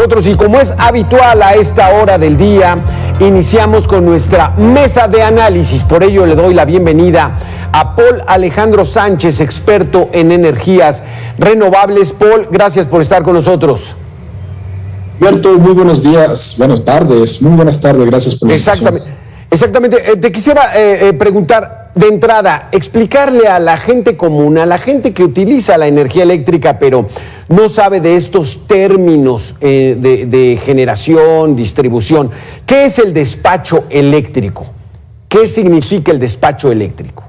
nosotros y como es habitual a esta hora del día, iniciamos con nuestra mesa de análisis. Por ello le doy la bienvenida a Paul Alejandro Sánchez, experto en energías renovables. Paul, gracias por estar con nosotros. Alberto, muy buenos días, buenas tardes, muy buenas tardes, gracias por la invitación. Exactamente. Te quisiera preguntar de entrada, explicarle a la gente común, a la gente que utiliza la energía eléctrica, pero no sabe de estos términos de generación, distribución. ¿Qué es el despacho eléctrico? ¿Qué significa el despacho eléctrico?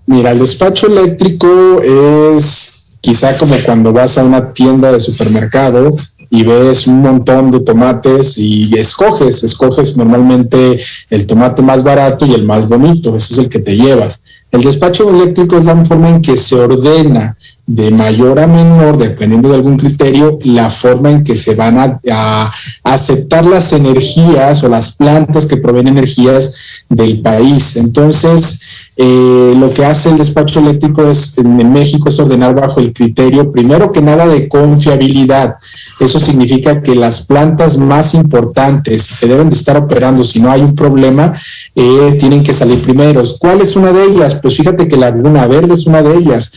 Mira, el despacho eléctrico es quizá como cuando vas a una tienda de supermercado y ves un montón de tomates y escoges normalmente el tomate más barato y el más bonito, ese es el que te llevas. El despacho eléctrico es la forma en que se ordena de mayor a menor, dependiendo de algún criterio, la forma en que se van a aceptar las energías o las plantas que proveen energías del país. Entonces, lo que hace el despacho eléctrico en México es ordenar bajo el criterio, primero que nada, de confiabilidad. Eso significa que las plantas más importantes que deben de estar operando si no hay un problema, tienen que salir primeros. ¿Cuál es una de ellas? Pues fíjate que Laguna Verde es una de ellas,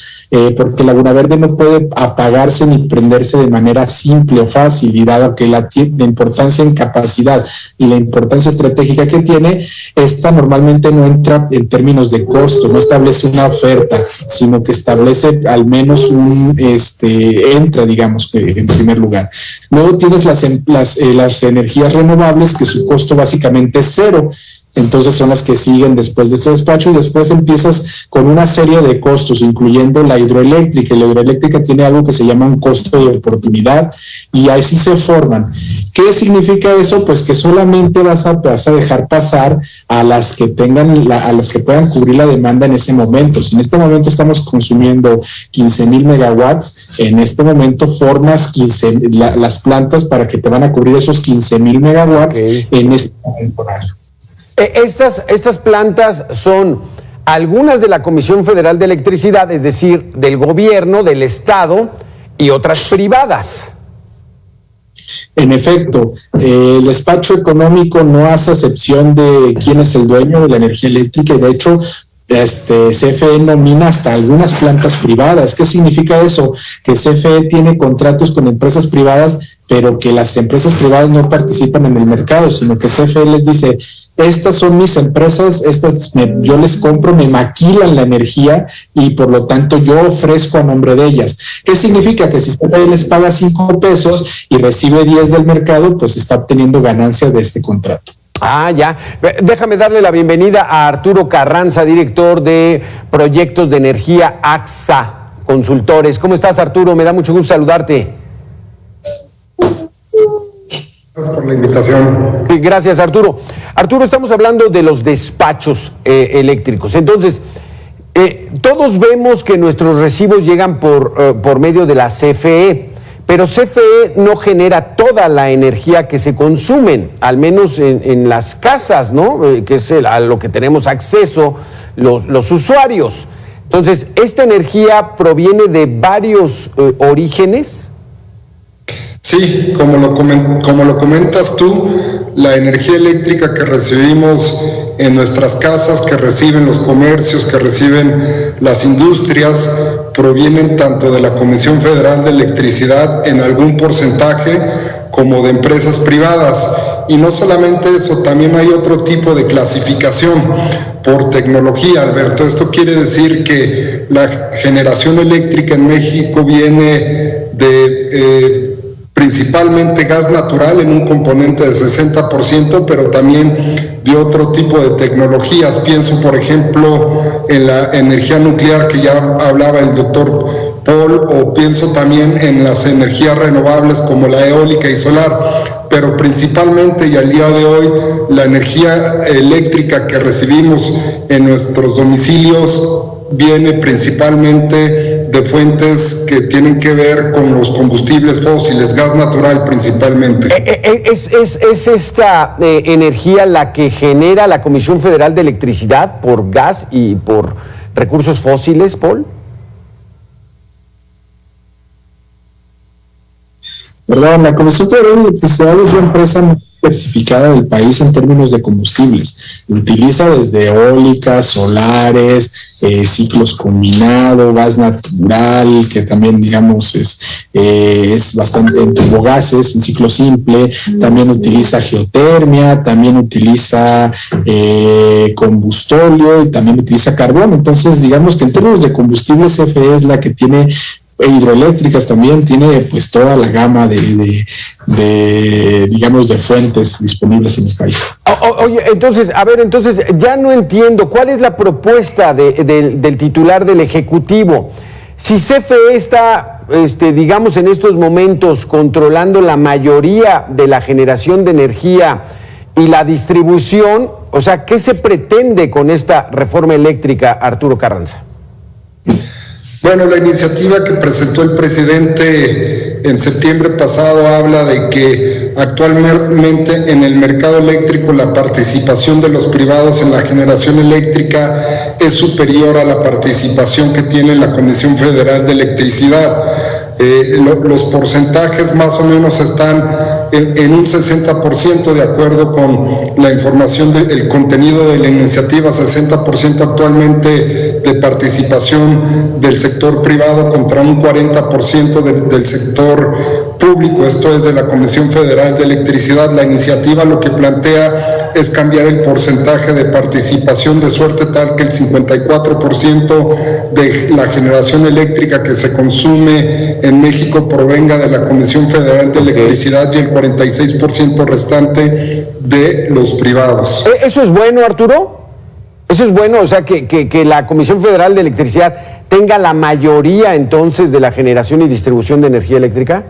porque Laguna Verde no puede apagarse ni prenderse de manera simple o fácil, y dado que la importancia en capacidad y la importancia estratégica que tiene, esta normalmente no entra en términos de costo, no establece una oferta, sino que establece al menos entra, digamos, en primer lugar. Luego tienes las energías renovables, que su costo básicamente es cero. Entonces son las que siguen después de este despacho, y después empiezas con una serie de costos, incluyendo la hidroeléctrica. La hidroeléctrica tiene algo que se llama un costo de oportunidad, y así se forman. ¿Qué significa eso? Pues que solamente vas a dejar pasar a las que a las que puedan cubrir la demanda en ese momento. Si en este momento estamos consumiendo 15,000 megawatts, en este momento formas las plantas para que te van a cubrir esos 15,000 megawatts en este momento horario. Estas plantas son algunas de la Comisión Federal de Electricidad, es decir, del gobierno, del Estado, y otras privadas. En efecto, el despacho económico no hace excepción de quién es el dueño de la energía eléctrica, y de hecho CFE nomina hasta algunas plantas privadas. ¿Qué significa eso? Que CFE tiene contratos con empresas privadas, pero que las empresas privadas no participan en el mercado, sino que CFE les dice: estas son mis empresas, yo les compro, me maquilan la energía, y por lo tanto yo ofrezco a nombre de ellas. ¿Qué significa? Que si CFE les paga 5 pesos y recibe 10 del mercado, pues está obteniendo ganancia de este contrato. Ah, ya. Déjame darle la bienvenida a Arturo Carranza, director de Proyectos de Energía AXA Consultores. ¿Cómo estás, Arturo? Me da mucho gusto saludarte. Gracias por la invitación. Gracias, Arturo. Arturo, estamos hablando de los despachos eléctricos. Entonces, todos vemos que nuestros recibos llegan por medio de la CFE, pero CFE no genera toda la energía que se consumen, al menos en las casas, ¿no? Que es a lo que tenemos acceso los usuarios. Entonces, ¿esta energía proviene de varios orígenes? Sí, como lo comentas tú, la energía eléctrica que recibimos en nuestras casas, que reciben los comercios, que reciben las industrias, provienen tanto de la Comisión Federal de Electricidad en algún porcentaje, como de empresas privadas. Y no solamente eso, también hay otro tipo de clasificación por tecnología, Alberto. Esto quiere decir que la generación eléctrica en México viene de principalmente gas natural en un componente del 60%, pero también de otro tipo de tecnologías. Pienso, por ejemplo, en la energía nuclear que ya hablaba el doctor Paul, o pienso también en las energías renovables como la eólica y solar, pero principalmente, y al día de hoy, la energía eléctrica que recibimos en nuestros domicilios viene principalmente de fuentes que tienen que ver con los combustibles fósiles, gas natural principalmente. ¿Es esta energía la que genera la Comisión Federal de Electricidad por gas y por recursos fósiles, Paul? Perdón, la Comisión Federal de Electricidad es la empresa más diversificada del país en términos de combustibles. Utiliza desde eólicas, solares, ciclos combinados, gas natural, que también, digamos, es bastante en turbogases, en ciclo simple. También utiliza geotermia, también utiliza combustóleo y también utiliza carbón. Entonces, digamos que en términos de combustibles, CFE es la que tiene, hidroeléctricas también, tiene pues toda la gama de digamos, de fuentes disponibles en el país. Oye, entonces, ya no entiendo, ¿cuál es la propuesta del titular del Ejecutivo? Si CFE está, digamos, en estos momentos controlando la mayoría de la generación de energía y la distribución, o sea, ¿qué se pretende con esta reforma eléctrica, Arturo Carranza? Bueno, la iniciativa que presentó el presidente en septiembre pasado habla de que actualmente en el mercado eléctrico la participación de los privados en la generación eléctrica es superior a la participación que tiene la Comisión Federal de Electricidad. Los porcentajes más o menos están en un 60% de acuerdo con la información del contenido de la iniciativa, 60% actualmente de participación del sector privado contra un 40% del sector público, esto es de la Comisión Federal de Electricidad. La iniciativa lo que plantea es cambiar el porcentaje de participación de suerte tal que el 54% de la generación eléctrica que se consume en México provenga de la Comisión Federal de Electricidad y el 46% restante de los privados. ¿Eso es bueno, Arturo? ¿Eso es bueno? O sea, que la Comisión Federal de Electricidad tenga la mayoría entonces de la generación y distribución de energía eléctrica.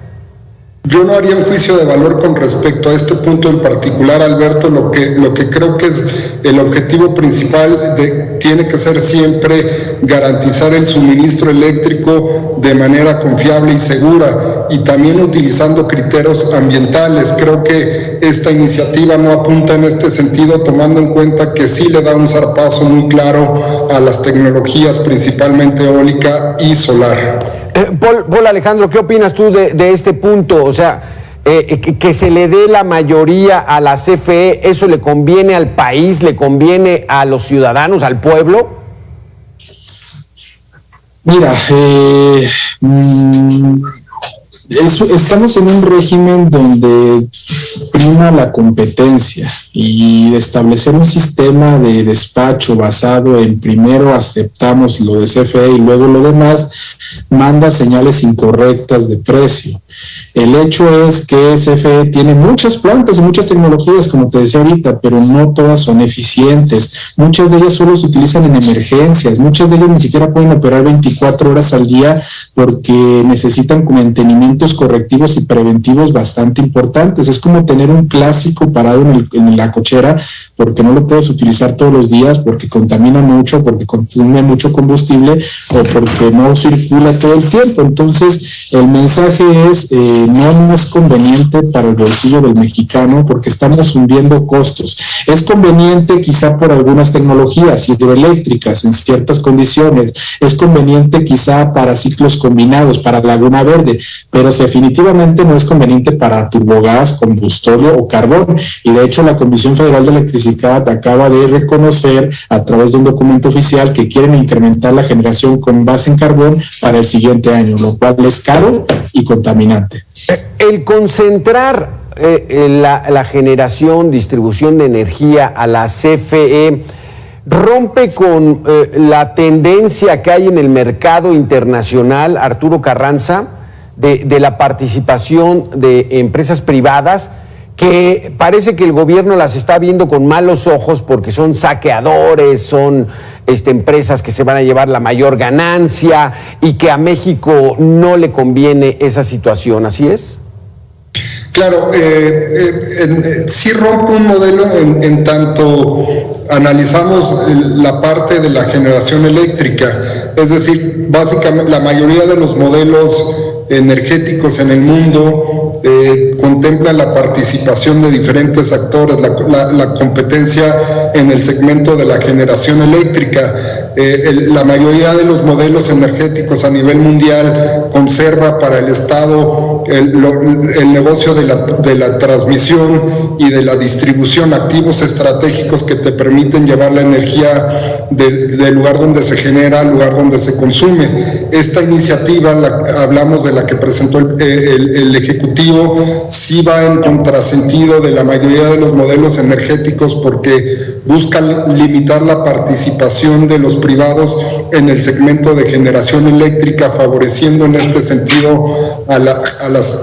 Yo no haría un juicio de valor con respecto a este punto en particular, Alberto. Lo que creo que es el objetivo principal tiene que ser siempre garantizar el suministro eléctrico de manera confiable y segura, y también utilizando criterios ambientales. Creo que esta iniciativa no apunta en este sentido, tomando en cuenta que sí le da un zarpazo muy claro a las tecnologías, principalmente eólica y solar. Paul Alejandro, ¿qué opinas tú de este punto? O sea, que se le dé la mayoría a la CFE, ¿eso le conviene al país, le conviene a los ciudadanos, al pueblo? Mira, estamos en un régimen donde prima la competencia, y establecer un sistema de despacho basado en primero aceptamos lo de CFE y luego lo demás manda señales incorrectas de precio. El hecho es que CFE tiene muchas plantas y muchas tecnologías, como te decía ahorita, pero no todas son eficientes. Muchas de ellas solo se utilizan en emergencias, muchas de ellas ni siquiera pueden operar 24 horas al día porque necesitan mantenimientos correctivos y preventivos bastante importantes. Es como tener un clásico parado en la cochera, porque no lo puedes utilizar todos los días, porque contamina mucho, porque consume mucho combustible o porque no circula todo el tiempo. Entonces, el mensaje es no es conveniente para el bolsillo del mexicano porque estamos hundiendo costos. Es conveniente quizá por algunas tecnologías hidroeléctricas en ciertas condiciones, es conveniente quizá para ciclos combinados, para Laguna Verde, pero definitivamente no es conveniente para turbogás, combustóleo o carbón. Y de hecho la Comisión Federal de Electricidad acaba de reconocer a través de un documento oficial que quieren incrementar la generación con base en carbón para el siguiente año, lo cual es caro y contaminante. El concentrar la generación, distribución de energía a la CFE rompe con la tendencia que hay en el mercado internacional, Arturo Carranza, de la participación de empresas privadas, que parece que el gobierno las está viendo con malos ojos porque son saqueadores, son empresas que se van a llevar la mayor ganancia y que a México no le conviene esa situación, ¿así es? Claro, sí rompe un modelo en tanto analizamos la parte de la generación eléctrica, es decir, básicamente la mayoría de los modelos energéticos en el mundo contemplan la participación de diferentes actores, la competencia en el segmento de la generación eléctrica. La mayoría de los modelos energéticos a nivel mundial conserva para el Estado el negocio de la transmisión y de la distribución, activos estratégicos que te permiten llevar la energía del lugar donde se genera al lugar donde se consume. Esta iniciativa, hablamos de la que presentó el Ejecutivo, sí va en contrasentido de la mayoría de los modelos energéticos porque busca limitar la participación de los privados en el segmento de generación eléctrica, favoreciendo en este sentido a la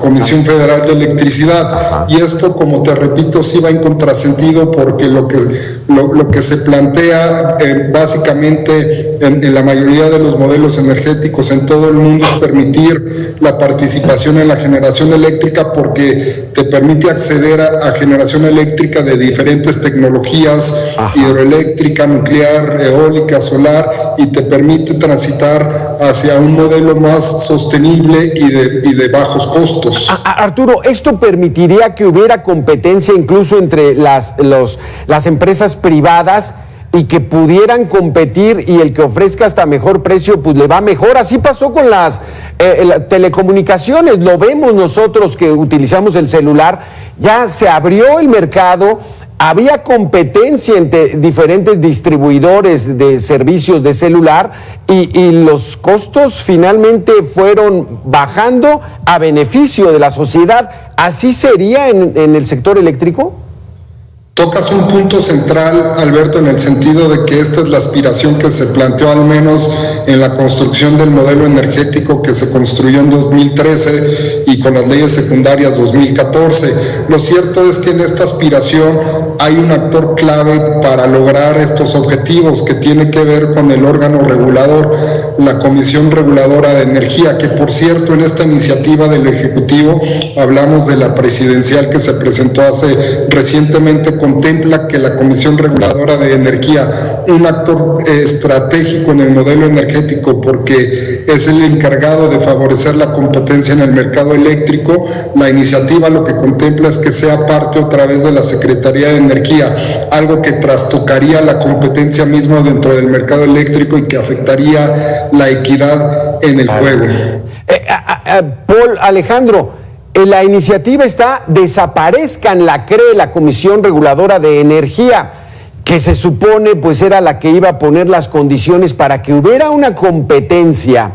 Comisión Federal de Electricidad. Y esto, como te repito, sí va en contrasentido porque lo que se plantea básicamente en la mayoría de los modelos energéticos en todo el mundo es permitir la participación en la generación eléctrica porque te permite acceder a generación eléctrica de diferentes tecnologías, hidroeléctrica, nuclear, eólica, solar, y te permite transitar hacia un modelo más sostenible y de bajos costos. Arturo, ¿esto permitiría que hubiera competencia incluso entre las empresas privadas y que pudieran competir y el que ofrezca hasta mejor precio pues le va mejor? Así pasó con las telecomunicaciones, lo vemos nosotros que utilizamos el celular, ya se abrió el mercado, había competencia entre diferentes distribuidores de servicios de celular y los costos finalmente fueron bajando a beneficio de la sociedad. ¿Así sería en el sector eléctrico? Tocas un punto central, Alberto, en el sentido de que esta es la aspiración que se planteó al menos en la construcción del modelo energético que se construyó en 2013 y con las leyes secundarias 2014. Lo cierto es que en esta aspiración hay un actor clave para lograr estos objetivos que tiene que ver con el órgano regulador, la Comisión Reguladora de Energía, que por cierto en esta iniciativa del Ejecutivo, hablamos de la presidencial que se presentó recientemente, contempla que la Comisión Reguladora de Energía, un actor estratégico en el modelo energético porque es el encargado de favorecer la competencia en el mercado eléctrico. La iniciativa lo que contempla es que sea parte otra vez de la Secretaría de Energía, algo que trastocaría la competencia misma dentro del mercado eléctrico y que afectaría la equidad en el juego. Paul, Alejandro, la iniciativa está desaparezcan la CRE, la Comisión Reguladora de Energía, que se supone pues era la que iba a poner las condiciones para que hubiera una competencia,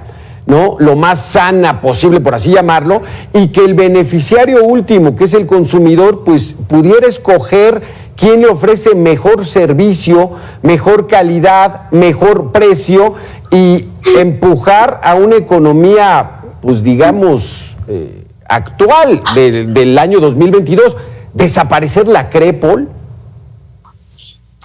¿no?, lo más sana posible, por así llamarlo, y que el beneficiario último, que es el consumidor, pues pudiera escoger quién le ofrece mejor servicio, mejor calidad, mejor precio y empujar a una economía, pues digamos, actual del año 2022, ¿desaparecer la CRE, Paul?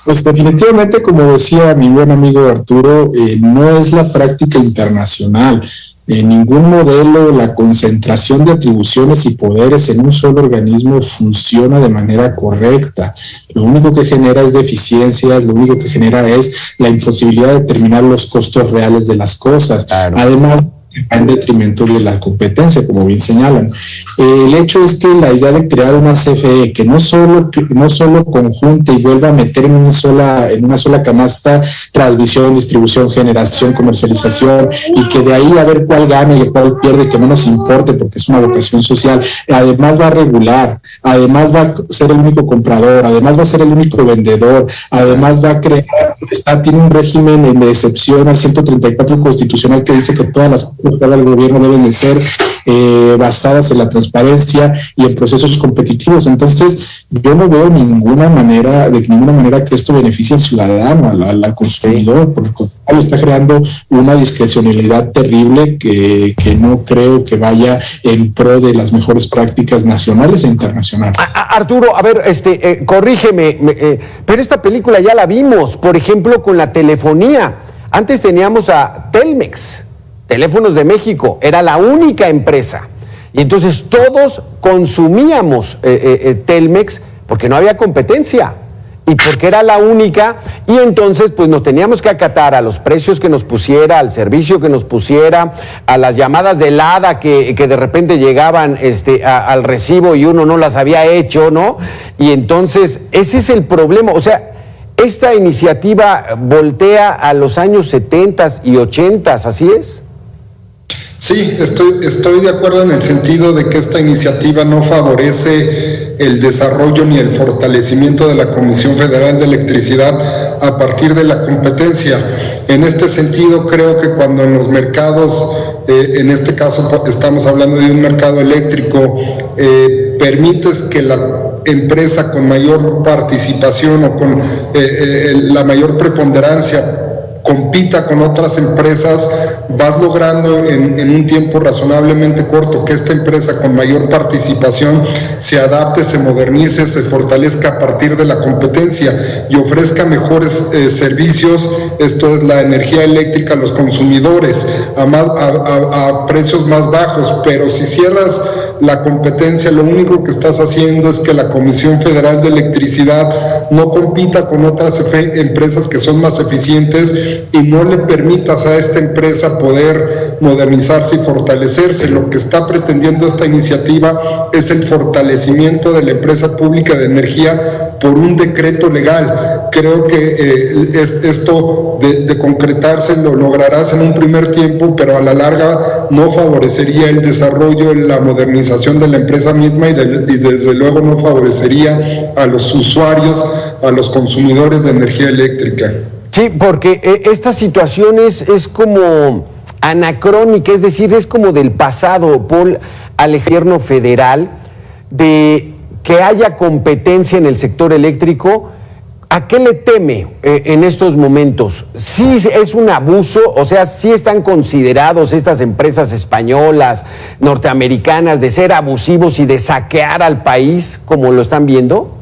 Pues definitivamente, como decía mi buen amigo Arturo, no es la práctica internacional. En ningún modelo la concentración de atribuciones y poderes en un solo organismo funciona de manera correcta. Lo único que genera es deficiencias, lo único que genera es la imposibilidad de determinar los costos reales de las cosas. Claro. Además, en detrimento de la competencia, como bien señalan. El hecho es que la idea de crear una CFE que no solo conjunte y vuelva a meter en una sola canasta transmisión, distribución, generación, comercialización, y que de ahí a ver cuál gana y cuál pierde, que no nos importe porque es una vocación social, además va a regular, además va a ser el único comprador, además va a ser el único vendedor, además va a crear, tiene un régimen de excepción al 134 constitucional que dice que todas las del gobierno deben de ser basadas en la transparencia y en procesos competitivos. Entonces, yo no veo de ninguna manera que esto beneficie al ciudadano, al consumidor, porque está creando una discrecionalidad terrible que no creo que vaya en pro de las mejores prácticas nacionales e internacionales. Arturo, a ver, corrígeme, pero esta película ya la vimos, por ejemplo, con la telefonía. Antes teníamos a Telmex, Teléfonos de México, era la única empresa. Y entonces todos consumíamos Telmex porque no había competencia y porque era la única, y entonces pues nos teníamos que acatar a los precios que nos pusiera, al servicio que nos pusiera, a las llamadas de LADA que de repente llegaban al recibo y uno no las había hecho, ¿no? Y entonces ese es el problema. O sea, esta iniciativa voltea a los años 70 y 80, ¿así es? Sí, estoy de acuerdo en el sentido de que esta iniciativa no favorece el desarrollo ni el fortalecimiento de la Comisión Federal de Electricidad a partir de la competencia. En este sentido, creo que cuando en los mercados, en este caso estamos hablando de un mercado eléctrico, permites que la empresa con mayor participación o con la mayor preponderancia compita con otras empresas, vas logrando en un tiempo razonablemente corto que esta empresa con mayor participación se adapte, se modernice, se fortalezca a partir de la competencia y ofrezca mejores servicios, esto es la energía eléctrica a los consumidores a precios más bajos. Pero si cierras la competencia, lo único que estás haciendo es que la Comisión Federal de Electricidad no compita con otras empresas que son más eficientes y no le permitas a esta empresa poder modernizarse y fortalecerse. Lo que está pretendiendo esta iniciativa es el fortalecimiento de la empresa pública de energía por un decreto legal. Creo que esto de concretarse lo lograrás en un primer tiempo, pero a la larga no favorecería el desarrollo, la modernización de la empresa misma y desde luego no favorecería a los usuarios, a los consumidores de energía eléctrica. Sí, porque esta situación es como anacrónica, es decir, es como del pasado, Paul, al gobierno federal, de que haya competencia en el sector eléctrico. ¿A qué le teme en estos momentos? ¿Sí es un abuso? O sea, ¿sí están considerados estas empresas españolas, norteamericanas, de ser abusivos y de saquear al país como lo están viendo?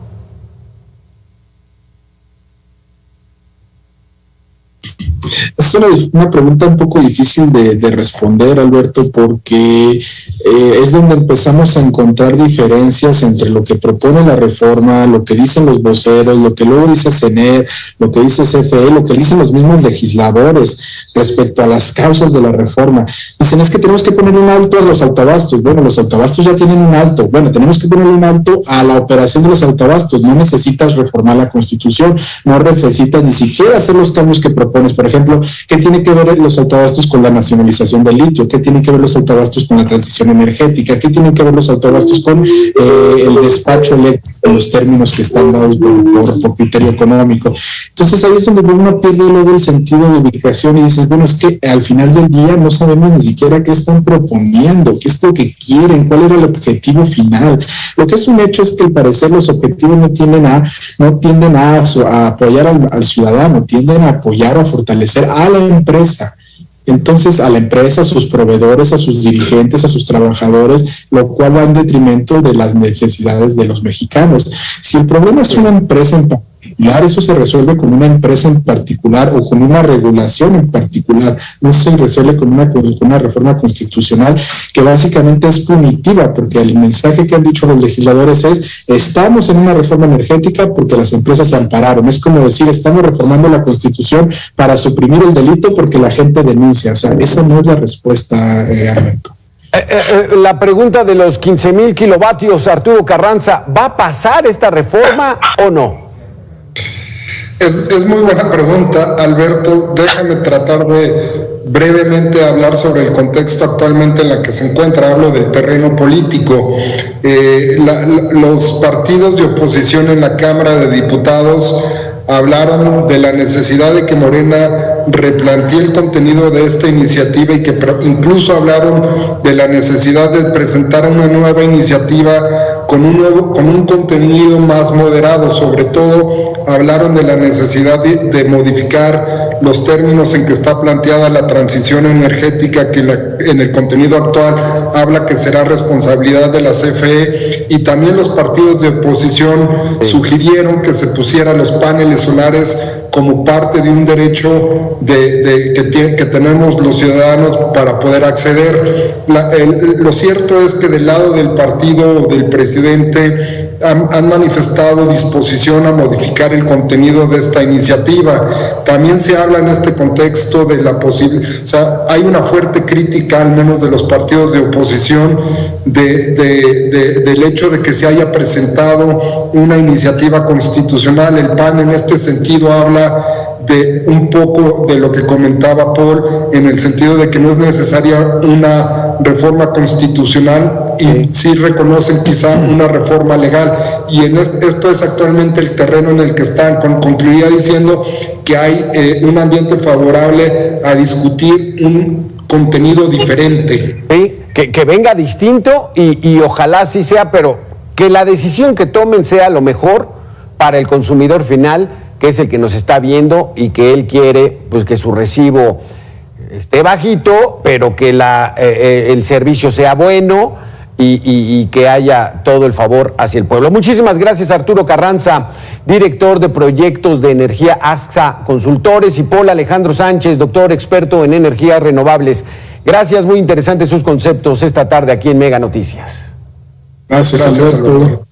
Es una pregunta un poco difícil de responder, Alberto, porque es donde empezamos a encontrar diferencias entre lo que propone la reforma, lo que dicen los voceros, lo que luego dice CNE, lo que dice CFE, lo que dicen los mismos legisladores respecto a las causas de la reforma. Dicen, es que tenemos que poner un alto a los autoabastos. Bueno, los autoabastos ya tienen un alto. Bueno, tenemos que poner un alto a la operación de los autoabastos. No necesitas reformar la Constitución, no necesitas ni siquiera hacer los cambios que propones. Por ejemplo, ¿qué tiene que ver los autoabastos con la nacionalización del litio? ¿Qué tienen que ver los autoabastos con la transición energética? ¿Qué tienen que ver los autoabastos con el despacho eléctrico, los términos que están dados por criterio económico? Entonces ahí es donde uno pierde luego el sentido de ubicación y dices, bueno, es que al final del día no sabemos ni siquiera qué están proponiendo, qué es lo que quieren, cuál era el objetivo final. Lo que es un hecho es que al parecer los objetivos no tienden a apoyar al ciudadano, tienden a apoyar, a fortalecer a la empresa. Entonces, a la empresa, a sus proveedores, a sus dirigentes, a sus trabajadores, lo cual va en detrimento de las necesidades de los mexicanos. Si el problema es una empresa en particular, eso se resuelve con una empresa en particular o con una regulación en particular, no se resuelve con una reforma constitucional que básicamente es punitiva, porque el mensaje que han dicho los legisladores es, estamos en una reforma energética porque las empresas se ampararon. Es como decir, estamos reformando la Constitución para suprimir el delito porque la gente denuncia. O sea, esa no es la respuesta, Alberto. La pregunta de los 15,000 kilovatios, Arturo Carranza, ¿va a pasar esta reforma o no? Es muy buena pregunta, Alberto. Déjame tratar de brevemente hablar sobre el contexto actualmente en la que se encuentra. Hablo del terreno político. Los partidos de oposición en la Cámara de Diputados hablaron de la necesidad de que Morena replantee el contenido de esta iniciativa y que incluso hablaron de la necesidad de presentar una nueva iniciativa con un contenido más moderado. Sobre todo hablaron de la necesidad de modificar los términos en que está planteada la transición energética, que en el contenido actual habla que será responsabilidad de la CFE, y también los partidos de oposición sugirieron que se pusieran los paneles solares como parte de un derecho que tenemos los ciudadanos para poder acceder. Lo cierto es que del lado del partido del presidente han manifestado disposición a modificar el contenido de esta iniciativa. También se habla en este contexto de la o sea, hay una fuerte crítica, al menos de los partidos de oposición, del hecho de que se haya presentado una iniciativa constitucional. El PAN en este sentido habla de un poco de lo que comentaba Paul, en el sentido de que no es necesaria una reforma constitucional y sí reconocen quizá una reforma legal, y esto es actualmente el terreno en el que están. Concluiría diciendo que hay un ambiente favorable a discutir un contenido diferente. Sí, que venga distinto y ojalá así sea, pero que la decisión que tomen sea lo mejor para el consumidor final, que es el que nos está viendo y que él quiere pues que su recibo esté bajito, pero que el servicio sea bueno y que haya todo el favor hacia el pueblo. Muchísimas gracias, Arturo Carranza, director de proyectos de energía AXA Consultores, y Paul Alejandro Sánchez, doctor experto en energías renovables. Gracias, muy interesantes sus conceptos esta tarde aquí en Mega Noticias. Gracias, Alberto.